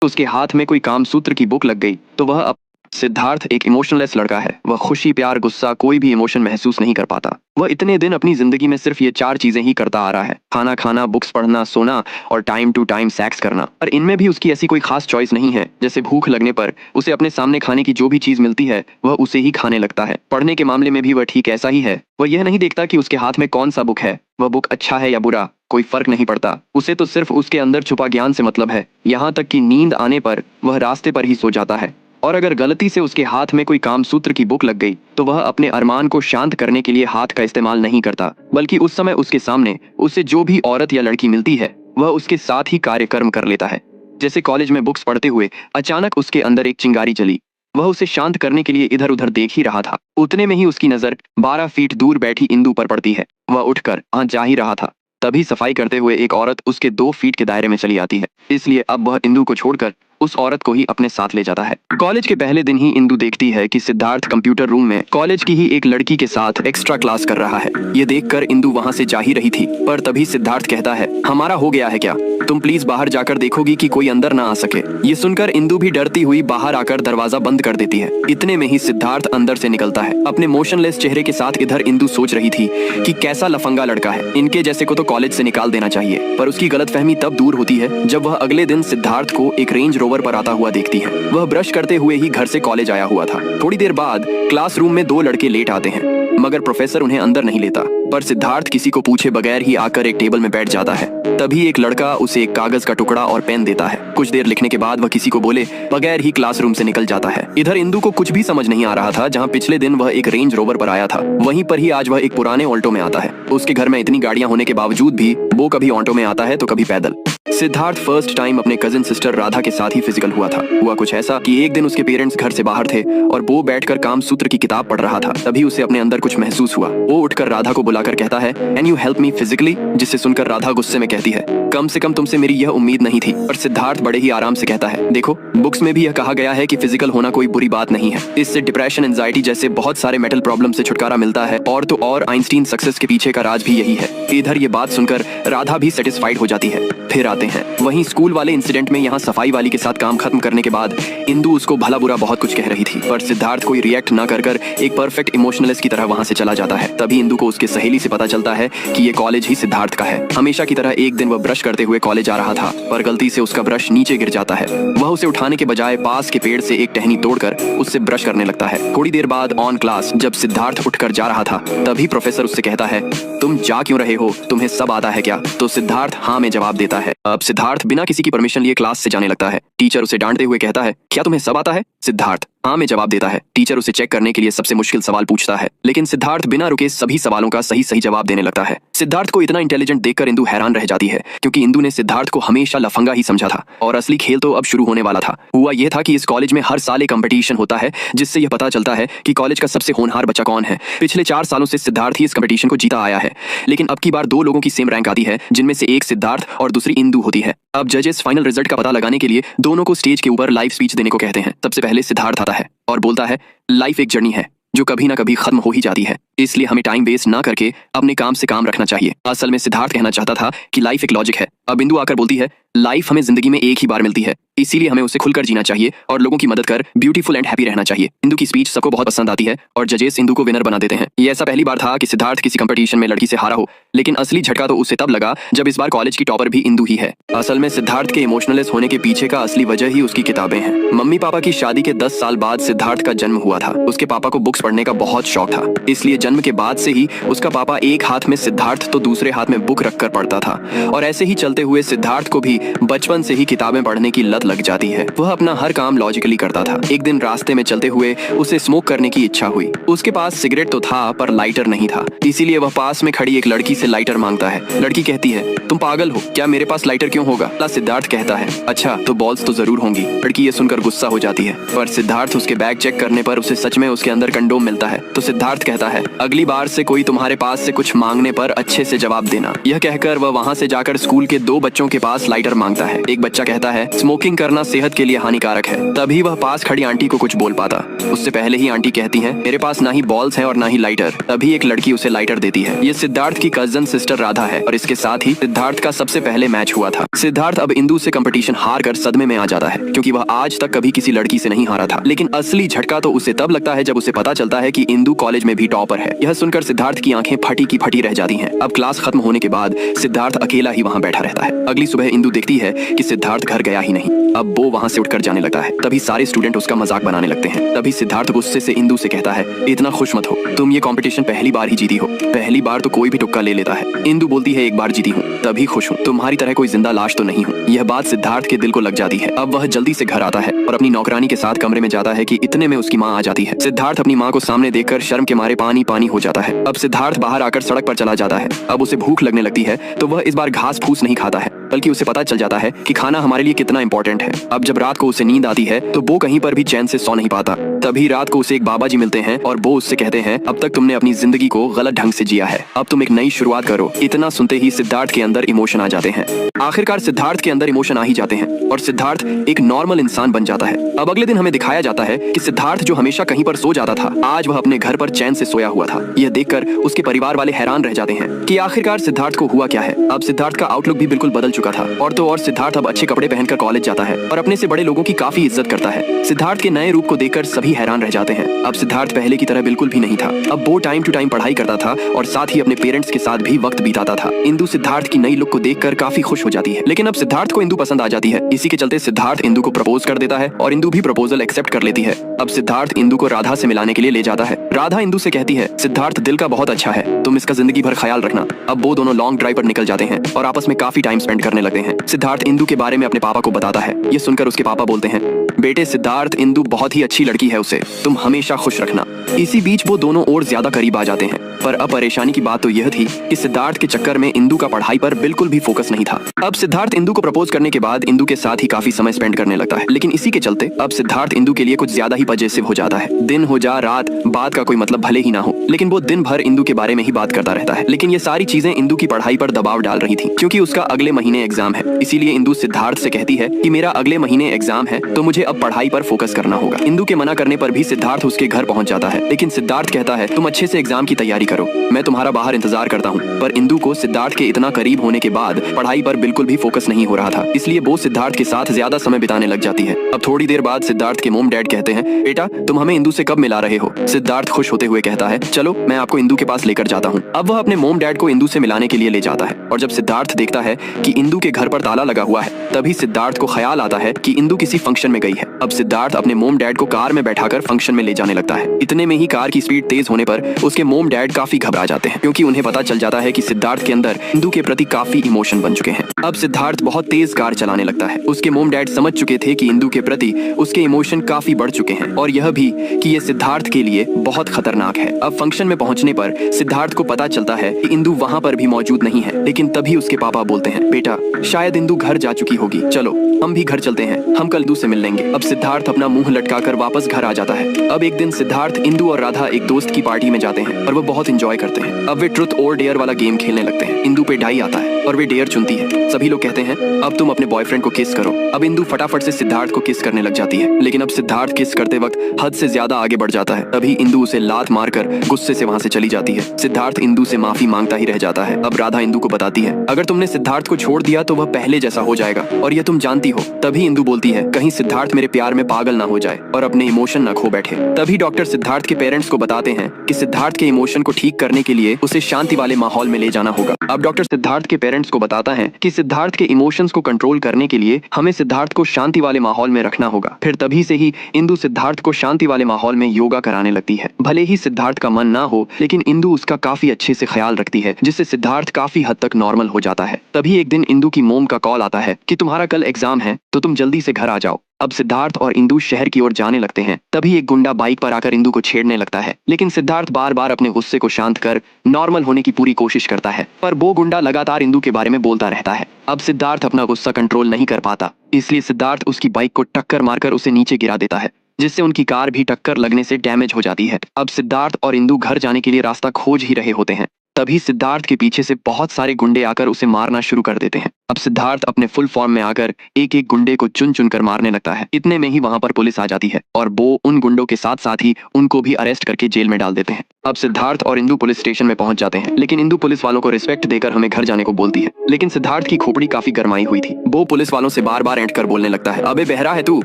उसके हाथ में कोई कामसूत्र की बुक लग गई तो वह सिद्धार्थ एक इमोशनलेस लड़का है। वह खुशी, प्यार, गुस्सा, कोई भी इमोशन महसूस नहीं कर पाता। वह इतने दिन अपनी जिंदगी में सिर्फ ये 4 चीजें ही करता आ रहा है: खाना खाना, बुक्स पढ़ना, सोना और टाइम टू टाइम सेक्स करना। पर इनमें भी उसकी ऐसी कोई खास चॉइस नहीं है। जैसे भूख लगने पर उसे अपने सामने खाने की जो भी चीज मिलती है वह उसे ही खाने लगता है। पढ़ने के मामले में भी वह ठीक ऐसा ही है। वह यह नहीं देखता कि उसके हाथ में कौन सा बुक है, वह बुक अच्छा है या बुरा, कोई फर्क नहीं पड़ता। उसे तो सिर्फ उसके अंदर छुपा ज्ञान से मतलब है। यहाँ तक कि नींद आने पर वह रास्ते पर ही सो जाता है। और अगर गलती से उसके हाथ में कोई कामसूत्र की बुक लग गई तो वह अपने अरमान को शांत करने के लिए हाथ का इस्तेमाल नहीं करता, बल्कि उस समय उसके सामने उसे जो भी औरत या लड़की मिलती है वह उसके साथ ही कार्यक्रम कर लेता है। जैसे कॉलेज में बुक्स पढ़ते हुए अचानक उसके अंदर एक चिंगारी जली। वह उसे शांत करने के लिए इधर उधर देख ही रहा था। उतने में ही उसकी नजर 12 फीट दूर बैठी इंदु पर पड़ती है। वह उठकर वहां जा ही रहा था, तभी सफाई करते हुए एक औरत उसके 2 फीट के दायरे में चली आती है। इसलिए अब वह इंदु को छोड़कर उस औरत को ही अपने साथ ले जाता है। कॉलेज के पहले दिन ही इंदु देखती है कि सिद्धार्थ कंप्यूटर रूम में कॉलेज की ही एक लड़की के साथ एक्स्ट्रा क्लास कर रहा है। ये देखकर इंदु वहां से जा ही रही थी, पर तभी सिद्धार्थ कहता है, हमारा हो गया है क्या? तुम प्लीज बाहर जाकर देखोगी कि कोई अंदर ना आ सके। ये सुनकर इंदु भी डरती हुई बाहर आकर दरवाजा बंद कर देती है। इतने में ही सिद्धार्थ अंदर से निकलता है। अपने मोशनलेस चेहरे के साथ इधर इंदु सोच रही थी कि कैसा लफंगा लड़का है, इनके जैसे को तो कॉलेज से निकाल देना चाहिए। पर उसकी गलतफहमी तब दूर होती है जब वह अगले दिन सिद्धार्थ को एक रेंज रोवर पर आता हुआ देखती है। वह ब्रश करते हुए ही घर से कॉलेज आया हुआ था। थोड़ी देर बाद क्लासरूम में 2 लड़के लेट आते हैं, मगर प्रोफेसर उन्हें अंदर नहीं लेता। पर सिद्धार्थ किसी को पूछे बगैर ही आकर एक टेबल में बैठ जाता है। तभी एक लड़का उसे एक कागज का टुकड़ा और पेन देता है। कुछ देर लिखने के बाद वह किसी को बोले बगैर ही क्लासरूम से निकल जाता है। इधर इंदु को कुछ भी समझ नहीं आ रहा था। जहाँ पिछले दिन वह एक रेंज रोवर पर आया था, वहीं पर ही आज वह एक पुराने ऑल्टो में आता है। उसके घर में इतनी गाड़ियां होने के बावजूद भी वो कभी ऑल्टो में आता है तो कभी पैदल। सिद्धार्थ फर्स्ट टाइम अपने कजिन सिस्टर राधा के साथ ही फिजिकल हुआ था। हुआ कुछ ऐसा कि एक दिन उसके पेरेंट्स घर से बाहर थे और वो बैठकर कामसूत्र की किताब पढ़ रहा था। तभी उसे अपने अंदर कुछ महसूस हुआ। वो उठकर राधा को बुलाकर कहता है, can you help me physically? जिसे सुनकर राधा गुस्से में कहती है, कम से कम तुमसे मेरी यह उम्मीद नहीं थी। पर सिद्धार्थ बड़े ही आराम से कहता है, देखो बुक्स में भी यह कहा गया है कि फिजिकल होना कोई बुरी बात नहीं है। इससे डिप्रेशन, एंजाइटी जैसे बहुत सारे मेंटल प्रॉब्लम से छुटकारा मिलता है। और तो और आइंस्टीन सक्सेस के पीछे का राज भी यही है। इधर ये बात सुनकर राधा भी सेटिस्फाइड हो जाती है। फिर आते हैं वहीं स्कूल वाले इंसिडेंट में। यहाँ सफाई वाली के साथ काम खत्म करने के बाद इंदु उसको भला बुरा बहुत कुछ कह रही थी, पर सिद्धार्थ कोई रिएक्ट न कर एक परफेक्ट इमोशनलिस्ट की तरह वहां से चला जाता है। तभी इंदु को उसके सहेली से पता चलता है कि ये कॉलेज ही सिद्धार्थ का है। हमेशा की तरह एक दिन वह ब्रश करते हुए कॉलेज आ रहा था, पर गलती से उसका ब्रश नीचे गिर जाता है। वह उसे उठाने के बजाय पास के पेड़ से एक टहनी तोड़कर उससे ब्रश करने लगता है। थोड़ी देर बाद ऑन क्लास जब सिद्धार्थ उठकर जा रहा था, तभी प्रोफेसर उससे कहता है, तुम जा क्यों रहे हो? तुम्हें सब आता है क्या? तो सिद्धार्थ हाँ में जवाब देता है। अब सिद्धार्थ बिना किसी की परमिशन लिए क्लास से जाने लगता है। टीचर उसे डांटते हुए कहता है, क्या तुम्हें सब आता है? सिद्धार्थ हाँ में जवाब देता है। टीचर उसे चेक करने के लिए सबसे मुश्किल सवाल पूछता है, लेकिन सिद्धार्थ बिना रुके सभी सवालों का सही सही जवाब देने लगता है। सिद्धार्थ को इतना इंटेलिजेंट देखकर इंदु हैरान रह जाती है, क्योंकि इंदु ने सिद्धार्थ को हमेशा लफंगा ही समझा था और असली खेल तो अब शुरू होने वाला था। हुआ यह था कि इस कॉलेज में हर साल एक कंपटीशन होता है, जिससे यह पता चलता है कि कॉलेज का सबसे होनहार बच्चा कौन है। पिछले 4 सालों से सिद्धार्थ ही इस कंपटीशन को जीता आया है, लेकिन अब की बार 2 लोगों की सेम रैंक आती है, जिनमें से एक सिद्धार्थ और दूसरी इंदु होती है। अब जजेस फाइनल रिजल्ट का पता लगाने के लिए दोनों को स्टेज के ऊपर लाइव स्पीच देने को कहते हैं। सबसे पहले सिद्धार्थ आता है और बोलता है, लाइफ एक जर्नी है जो कभी ना कभी खत्म हो ही जाती है, इसलिए हमें टाइम वेस्ट ना करके अपने काम से काम रखना चाहिए। असल में सिद्धार्थ कहना चाहता था कि लाइफ एक लॉजिक है। अब बिंदु आकर बोलती है, लाइफ हमें जिंदगी में एक ही बार मिलती है, इसीलिए हमें उसे खुलकर जीना चाहिए और लोगों की मदद कर ब्यूटीफुल एंड हैप्पी रहना चाहिए। इंदु की स्पीच सबको बहुत पसंद आती है और जजेस इंदु को विनर बना देते हैं। ये ऐसा पहली बार था कि सिद्धार्थ किसी कंपटीशन में लड़की से हारा हो, लेकिन असली झटका तो उसे तब लगा जब इस बार कॉलेज की टॉपर भी इंदु ही है। असल में सिद्धार्थ के इमोशनलेस होने के पीछे का असली वजह ही उसकी किताबें हैं। मम्मी पापा की शादी के 10 साल बाद सिद्धार्थ का जन्म हुआ था। उसके पापा को बुक्स पढ़ने का बहुत शौक था, इसलिए जन्म के बाद से ही उसका पापा एक हाथ में सिद्धार्थ तो दूसरे हाथ में बुक रखकर पढ़ता था। और ऐसे ही चलते हुए सिद्धार्थ को भी बचपन से ही किताबें पढ़ने की लत लग जाती है। वह अपना हर काम लॉजिकली करता था। एक दिन रास्ते में चलते हुए उसे स्मोक करने की इच्छा हुई। उसके पास सिगरेट तो था पर लाइटर नहीं था, इसीलिए वह पास में खड़ी एक लड़की से लाइटर मांगता है। लड़की कहती है, तुम पागल हो क्या, मेरे पास लाइटर क्यों होगा? सिद्धार्थ कहता है, अच्छा तो बॉल्स तो जरूर होंगी। लड़की ये सुनकर गुस्सा हो जाती है, पर सिद्धार्थ उसके बैग चेक करने पर उसे सच में उसके अंदर कंडोम मिलता है। तो सिद्धार्थ कहता है, अगली बार से कोई तुम्हारे पास से कुछ मांगने पर अच्छे से जवाब देना। यह कहकर वह वहां से जाकर स्कूल के दो बच्चों के पास लाइटर मांगता है। एक बच्चा कहता है स्मोकिंग करना सेहत के लिए हानिकारक है। तभी वह पास खड़ी आंटी को कुछ बोल पाता। उससे पहले ही आंटी कहती है मेरे पास ना ही बॉल्स है और ना ही लाइटर। तभी एक लड़की उसे लाइटर देती है। ये सिद्धार्थ की कजन सिस्टर राधा है और इसके साथ ही सिद्धार्थ का सबसे पहले मैच हुआ था। सिद्धार्थ अब इंदु से कंपटीशन हार कर सदमे में आ जाता है, क्योंकि वह आज तक कभी किसी लड़की से नहीं हारा था। लेकिन असली झटका तो उसे तब लगता है जब उसे पता चलता है कि इंदु कॉलेज में भी टॉपर है। यह सुनकर सिद्धार्थ की आंखें फटी की फटी रह जाती हैं। अब क्लास खत्म होने के बाद सिद्धार्थ अकेला ही वहाँ बैठा रहता है। अगली सुबह इंदु देखती है कि सिद्धार्थ घर गया ही नहीं। अब वो वहाँ से उठकर जाने लगता है। तभी सारे स्टूडेंट उसका मजाक बनाने लगते हैं। तभी सिद्धार्थ गुस्से से इंदु से कहता है इतना खुश मत हो, तुम ये कंपटीशन पहली बार ही जीती हो। पहली बार तो कोई भी तुक्का ले लेता है। इंदु बोलती है एक बार जीती हूँ तभी खुश हूँ, तुम्हारी तरह कोई जिंदा लाश तो नहीं हूँ। यह बात सिद्धार्थ के दिल को लग जाती है। अब वह जल्दी से घर आता है और अपनी नौकरानी के साथ कमरे में जाता है कि इतने में उसकी माँ आ जाती है। सिद्धार्थ अपनी माँ को सामने देखकर शर्म के मारे पानी पानी हो जाता है। अब सिद्धार्थ बाहर आकर सड़क पर चला जाता है। अब उसे भूख लगने लगती है तो वह इस बार घास फूस नहीं खाता है, बल्कि उसे पता चल जाता है कि खाना हमारे लिए कितना इंपॉर्टेंट है। अब जब रात को उसे नींद आती है तो वो कहीं पर भी चैन से सो नहीं पाता। तभी रात को उसे एक बाबा जी मिलते हैं और वो उससे कहते हैं अब तक तुमने अपनी जिंदगी को गलत ढंग से जिया है, अब तुम एक नई शुरुआत करो। इतना सुनते ही सिद्धार्थ के अंदर इमोशन आ जाते हैं। आखिरकार सिद्धार्थ के अंदर इमोशन आ ही जाते हैं और सिद्धार्थ एक नॉर्मल इंसान बन जाता है। अब अगले दिन हमें दिखाया जाता है कि सिद्धार्थ जो हमेशा कहीं पर सो जाता था, आज वह अपने घर पर चैन से सोया हुआ था। यह देखकर उसके परिवार वाले हैरान रह जाते हैं कि आखिरकार सिद्धार्थ को हुआ क्या है। अब सिद्धार्थ का आउटलुक भी बिल्कुल बदल चुका था। और तो और सिद्धार्थ अब अच्छे कपड़े पहनकर कॉलेज जाता है और अपने से बड़े लोगों की काफी इज्जत करता है। सिद्धार्थ के नए रूप को देखकर सभी हैरान रह जाते हैं। अब सिद्धार्थ पहले की तरह बिल्कुल भी नहीं था। अब वो टाइम टू टाइम पढ़ाई करता था और साथ ही अपने पेरेंट्स के साथ भी वक्त बिताता था। इंदु सिद्धार्थ की नई लुक को देखकर काफी खुश हो जाती है। लेकिन अब सिद्धार्थ को इंदु पसंद आ जाती है। इसी के चलते सिद्धार्थ इंदु को प्रपोज कर देता है और इंदु भी प्रपोजल एक्सेप्ट कर लेती है। अब सिद्धार्थ इंदु को राधा से मिलाने के लिए ले जाता है। राधा इंदु से कहती है सिद्धार्थ दिल का बहुत अच्छा है, तुम इसका जिंदगी भर ख्याल रखना। अब वो दोनों लॉन्ग ड्राइव पर निकल जाते हैं और आपस में काफी टाइम स्पेंड करने लगते हैं। सिद्धार्थ इंदु के बारे में अपने पापा को बताता है। ये सुनकर उसके पापा बोलते हैं बेटे सिद्धार्थ, इंदु बहुत ही अच्छी लड़की है, उसे तुम हमेशा खुश रखना। इसी बीच वो दोनों और ज्यादा करीब आ जाते हैं। पर अब परेशानी की बात तो यह थी कि सिद्धार्थ के चक्कर में इंदु का पढ़ाई पर बिल्कुल भी फोकस नहीं था। अब सिद्धार्थ इंदु को प्रपोज करने के बाद इंदु के साथ ही काफी समय स्पेंड करने लगता है। लेकिन इसी के चलते अब सिद्धार्थ इंदु के लिए कुछ ज्यादा ही पजेसिव हो जाता है। दिन हो जा रात, बात का कोई मतलब भले ही ना हो, लेकिन वो दिन भर इंदु के बारे में ही बात करता रहता है। लेकिन ये सारी चीजें इंदु की पढ़ाई पर दबाव डाल रही थी, क्योंकि उसका अगले महीने एग्जाम है। इसीलिए इंदु सिद्धार्थ से कहती है कि मेरा अगले महीने एग्जाम है तो मुझे अब पढ़ाई पर फोकस करना होगा। इंदु के मना करने पर भी सिद्धार्थ उसके घर पहुंच जाता है। लेकिन सिद्धार्थ कहता है तुम अच्छे से एग्जाम की तैयारी करो, मैं तुम्हारा बाहर इंतजार करता हूँ। पर इंदु को सिद्धार्थ के इतना करीब होने के बाद पढ़ाई पर बिल्कुल भी फोकस नहीं हो रहा था, इसलिए वो सिद्धार्थ के साथ ज्यादा समय बिताने लग जाती है। अब थोड़ी देर बाद सिद्धार्थ के मोम डैड कहते हैं बेटा तुम हमें इंदु से कब मिला रहे हो। सिद्धार्थ खुश होते हुए कहता है चलो मैं आपको इंदु के पास लेकर जाता हूँ। अब वह अपने मोम डैड को इंदु से मिलाने के लिए ले जाता है और जब सिद्धार्थ देखता है कि इंदु के घर पर ताला लगा हुआ है, तभी सिद्धार्थ को ख्याल आता है कि इंदु किसी फंक्शन में गई है। अब सिद्धार्थ अपने मोम डैड को कार में बैठाकर फंक्शन में ले जाने लगता है। इतने में ही कार की स्पीड तेज होने पर उसके मोम डैड काफी घबरा जाते हैं, क्योंकि उन्हें पता चल जाता है कि सिद्धार्थ के अंदर इंदु के प्रति काफी इमोशन बन चुके हैं। अब सिद्धार्थ बहुत तेज कार चलाने लगता है। उसके मोम डैड समझ चुके थे कि इंदु के प्रति उसके इमोशन काफी बढ़ चुके हैं और यह भी कि ये सिद्धार्थ के लिए बहुत खतरनाक है। अब फंक्शन में पहुंचने पर सिद्धार्थ को पता चलता है कि इंदु वहां पर भी मौजूद नहीं है। लेकिन तभी उसके पापा बोलते हैं बेटा शायद इंदु घर जा चुकी होगी, चलो हम भी घर चलते हैं, हम कल इंदु से मिल लेंगे। अब सिद्धार्थ अपना मुंह लटकाकर वापस घर आ जाता है। अब एक दिन सिद्धार्थ, इंदु और राधा एक दोस्त की पार्टी में जाते हैं और वो बहुत एंजॉय करते हैं। अब वे ट्रुथ और डेयर वाला गेम खेलने लगते हैं। इंदु पे डाई आता है और वे डेयर चुनती है। सभी लोग कहते हैं अब तुम अपने बॉयफ्रेंड को किस करो। अब इंदु फटाफट से सिद्धार्थ को किस करने लग जाती है। लेकिन अब सिद्धार्थ किस करते वक्त हद से ज्यादा आगे बढ़ जाता है। तभी इंदु उसे लात मारकर गुस्से से वहां से चली जाती है। सिद्धार्थ इंदु से माफी मांगता ही रह जाता है। अब राधा इंदु को बताती है अगर तुमने सिद्धार्थ को छोड़ दिया तो वह पहले जैसा हो जाएगा और यह तुम जानती हो। तभी इंदु बोलती है कहीं सिद्धार्थ मेरे प्यार में पागल ना हो जाए और अपने इमोशन न खो बैठे। तभी डॉक्टर सिद्धार्थ के पेरेंट्स को बताते हैं कि सिद्धार्थ के इमोशन को ठीक करने के लिए उसे शांति वाले माहौल में ले जाना होगा। अब डॉक्टर सिद्धार्थ के पेरेंट्स को बताता है कि सिद्धार्थ के इमोशंस को कंट्रोल करने के लिए हमें सिद्धार्थ को शांति वाले माहौल में रखना होगा। फिर तभी से ही इंदु सिद्धार्थ को शांति वाले माहौल में योगा कराने लगती है। भले ही सिद्धार्थ का मन ना हो, लेकिन इंदु उसका काफी अच्छे से ख्याल रखती है, जिससे सिद्धार्थ काफी हद तक नॉर्मल हो जाता है। तभी एक दिन इंदु की मोम का कॉल आता है कि तुम्हारा कल एग्जाम है तो तुम जल्दी से घर आ जाओ। अब सिद्धार्थ और इंदु शहर की ओर जाने लगते हैं। तभी एक गुंडा बाइक पर आकर इंदु को छेड़ने लगता है, लेकिन सिद्धार्थ बार बार अपने गुस्से को शांत कर नॉर्मल होने की पूरी कोशिश करता है, पर वो गुंडा लगातार इंदु के बारे में बोलता रहता है। अब सिद्धार्थ अपना गुस्सा कंट्रोल नहीं कर पाता, इसलिए सिद्धार्थ उसकी बाइक को टक्कर मारकर उसे नीचे गिरा देता है, जिससे उनकी कार भी टक्कर लगने से डैमेज हो जाती है। अब सिद्धार्थ और इंदु घर जाने के लिए रास्ता खोज ही रहे होते हैं। तभी सिद्धार्थ के पीछे से बहुत सारे गुंडे आकर उसे मारना शुरू कर देते हैं। अब सिद्धार्थ अपने फुल फॉर्म में आकर एक एक गुंडे को चुन चुन कर मारने लगता है। इतने में ही वहां पर पुलिस आ जाती है और वो उन गुंडों के साथ साथ ही उनको भी अरेस्ट करके जेल में डाल देते हैं। अब सिद्धार्थ और इंदु पुलिस स्टेशन में पहुंच जाते हैं, लेकिन इंदु पुलिस वालों को रिस्पेक्ट देकर हमें घर जाने को बोलती है। लेकिन सिद्धार्थ की खोपड़ी काफी गर्माई हुई थी। वो पुलिस वालों से बार बार एंट कर बोलने लगता है, अबे बहरा है तू,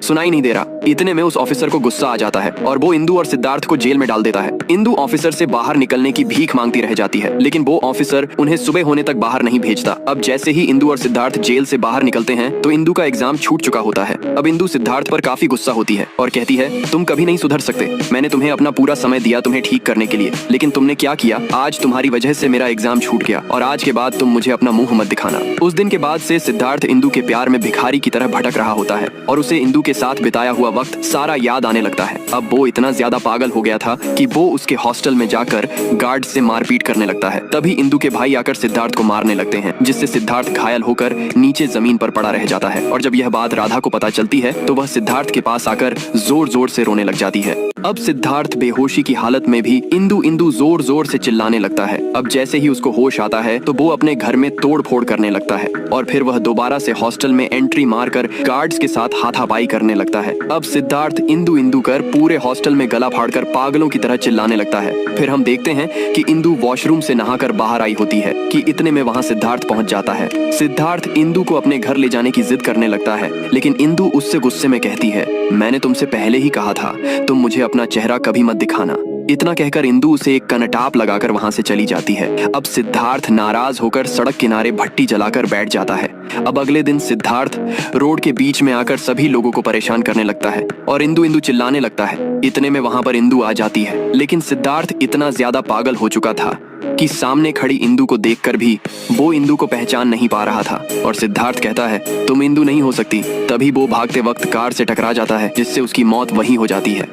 सुनाई नहीं दे रहा। इतने में उस ऑफिसर को गुस्सा आ जाता है और वो इंदु और सिद्धार्थ को जेल में डाल देता है। इंदु ऑफिसर से बाहर निकलने की भीख मांगती रह जाती है, लेकिन वो ऑफिसर उन्हें सुबह होने तक बाहर नहीं भेजता। अब जैसे ही इंदु और सिद्धार्थ जेल से बाहर निकलते हैं तो इंदु का एग्जाम छूट चुका होता है। अब इंदु सिद्धार्थ पर काफी गुस्सा होती है और कहती है, तुम कभी नहीं सुधर सकते। मैंने तुम्हें अपना पूरा समय दिया तुम्हें ठीक करने के लिए, लेकिन तुमने क्या किया? आज तुम्हारी वजह से मेरा एग्जाम छूट गया और आज के बाद तुम मुझे अपना मुंह मत दिखाना। उस दिन के बाद से सिद्धार्थ इंदु के प्यार में भिखारी की तरह भटक रहा होता है और उसे इंदु के साथ बिताया हुआ वक्त सारा याद आने लगता है। अब वो इतना ज्यादा पागल हो गया था कि वो उसके हॉस्टल में जाकर गार्ड से मारपीट करने लगता है। तभी इंदु के भाई आकर सिद्धार्थ को मारने लगते हैं, जिससे सिद्धार्थ घायल होकर नीचे जमीन पर पड़ा रह जाता है। और जब यह बात राधा को पता चलती है तो वह सिद्धार्थ के पास आकर जोर जोर से रोने लग जाती है। अब सिद्धार्थ बेहोशी की हालत में भी इंदु इंदु जोर जोर से चिल्लाने लगता है। अब जैसे ही उसको होश आता है तो वो अपने घर में तोड़ फोड़ करने लगता है और फिर वह दोबारा से हॉस्टल में एंट्री मारकर गार्ड्स के साथ हाथापाई करने लगता है। अब सिद्धार्थ इंदु इंदु कर पूरे हॉस्टल में गला फाड़कर पागलों की तरह चिल्लाने लगता है। फिर हम देखते हैं कि इंदु वॉशरूम से नहाकर बाहर आई होती है कि इतने में वहां सिद्धार्थ पहुंच जाता है। सिद्धार्थ इंदु को अपने घर ले जाने की जिद करने लगता है, लेकिन इंदु उससे गुस्से में कहती है, मैंने तुमसे पहले ही कहा था तुम मुझे अपना चेहरा कभी मत दिखाना। इतना कहकर इंदु उसे एक कनटाप लगाकर वहां से चली जाती है। अब सिद्धार्थ नाराज होकर सड़क किनारे भट्टी जलाकर बैठ जाता है। अब अगले दिन सिद्धार्थ रोड के बीच में आकर सभी लोगों को परेशान करने लगता है और इंदु इंदु चिल्लाने लगता है। इतने में वहां पर इंदु आ जाती है, लेकिन सिद्धार्थ इतना ज्यादा पागल हो चुका था कि सामने खड़ी इंदु को देखकर भी वो इंदु को पहचान नहीं पा रहा था। और सिद्धार्थ कहता है, तुम इंदु नहीं हो सकती। तभी वो भागते वक्त कार से टकरा जाता है, जिससे उसकी मौत वहीं हो जाती है।